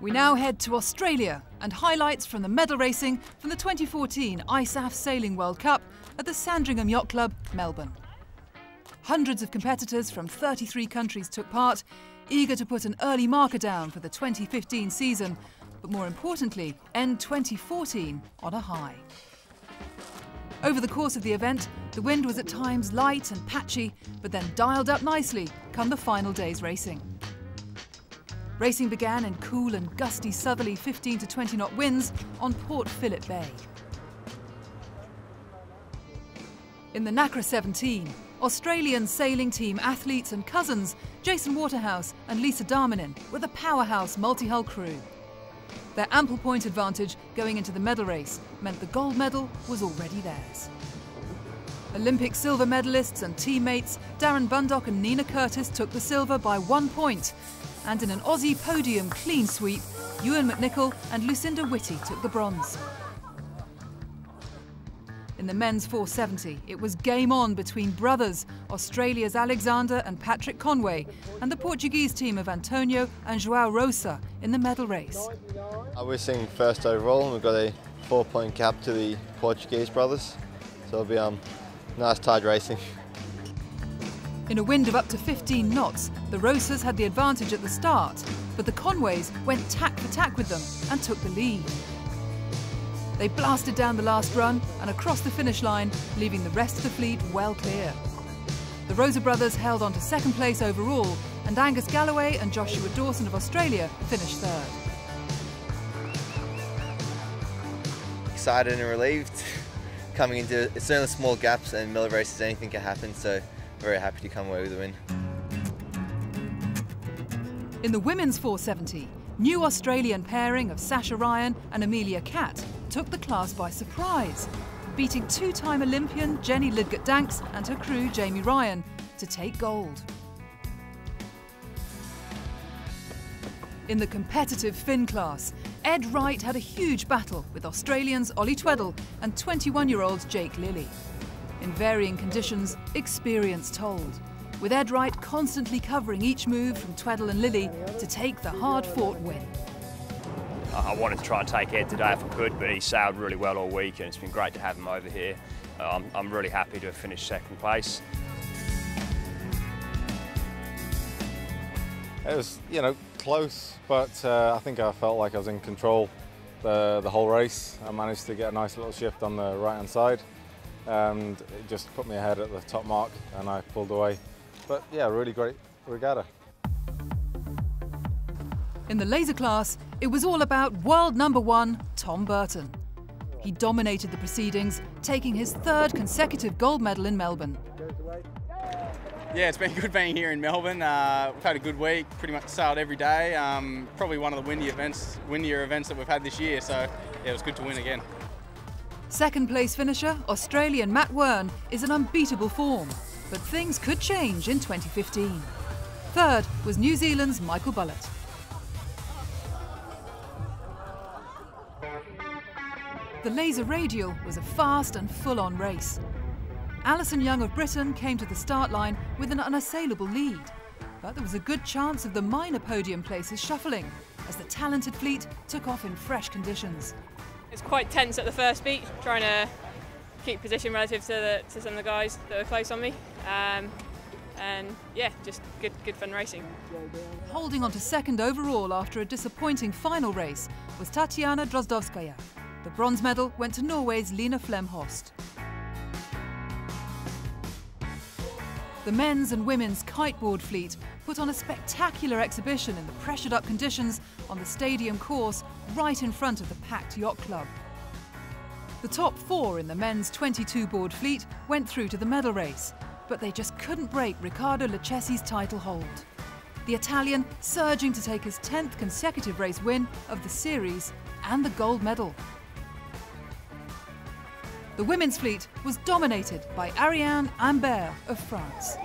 We now head to Australia and highlights from the medal racing from the 2014 ISAF Sailing World Cup at the Sandringham Yacht Club, Melbourne. Hundreds of competitors from 33 countries took part, eager to put an early marker down for the 2015 season, but more importantly, end 2014 on a high. Over the course of the event, the wind was at times light and patchy, but then dialed up nicely come the final day's racing. Racing began in cool and gusty southerly 15 to 20 knot winds on Port Phillip Bay. In the NACRA 17, Australian sailing team athletes and cousins Jason Waterhouse and Lisa Darmanin were the powerhouse multi-hull crew. Their ample point advantage going into the medal race meant the gold medal was already theirs. Olympic silver medalists and teammates Darren Bundock and Nina Curtis took the silver by 1 point, and in an Aussie podium clean sweep, Ewan McNichol and Lucinda Whitty took the bronze. In the men's 470, it was game on between brothers, Australia's Alexander and Patrick Conway, and the Portuguese team of Antonio and João Rosa in the medal race. We're sitting first overall, and we've got a 4-point gap to the Portuguese brothers, so it'll be nice tide racing. In a wind of up to 15 knots, the Rosas had the advantage at the start, but the Conways went tack for tack with them and took the lead. They blasted down the last run and across the finish line, leaving the rest of the fleet well clear. The Rosa brothers held on to second place overall, and Angus Galloway and Joshua Dawson of Australia finished third. Excited and relieved. Coming into, it's only small gaps, and medal races, anything can happen, so very happy to come away with a win. In the women's 470, new Australian pairing of Sasha Ryan and Amelia Catt took the class by surprise, beating two-time Olympian Jenny Lidgett-Danks and her crew Jamie Ryan to take gold. In the competitive Finn class, Ed Wright had a huge battle with Australians Ollie Tweddell and 21-year-old Jake Lilly. In varying conditions, experience told, with Ed Wright constantly covering each move from Tweddell and Lilly to take the hard-fought win. I wanted to try and take Ed today if I could, but he sailed really well all week, and it's been great to have him over here. I'm really happy to have finished second place. It was, close, but I think I felt like I was in control the whole race. I managed to get a nice little shift on the right-hand side, and it just put me ahead at the top mark, and I pulled away. But yeah, really great regatta. In the laser class, it was all about world #1, Tom Burton. He dominated the proceedings, taking his third consecutive gold medal in Melbourne. Yeah, it's been good being here in Melbourne. We've had a good week, pretty much sailed every day. Probably one of the windier events that we've had this year, so yeah, it was good to win again. Second place finisher, Australian Matt Wern, is in unbeatable form, but things could change in 2015. Third was New Zealand's Michael Bullett. The laser radial was a fast and full-on race. Alison Young of Britain came to the start line with an unassailable lead, but there was a good chance of the minor podium places shuffling as the talented fleet took off in fresh conditions. It's quite tense at the first beat, trying to keep position relative to some of the guys that were close on me, and yeah, just good fun racing. Holding on to second overall after a disappointing final race was Tatiana Drozdowskaja. The bronze medal went to Norway's Line Flemhorst. The men's and women's kiteboard fleet put on a spectacular exhibition in the pressured-up conditions on the stadium course right in front of the packed yacht club. The top 4 in the men's 22-board fleet went through to the medal race, but they just couldn't break Riccardo Lucchesi's title hold. The Italian surging to take his 10th consecutive race win of the series and the gold medal. The women's fleet was dominated by Ariane Imbert of France.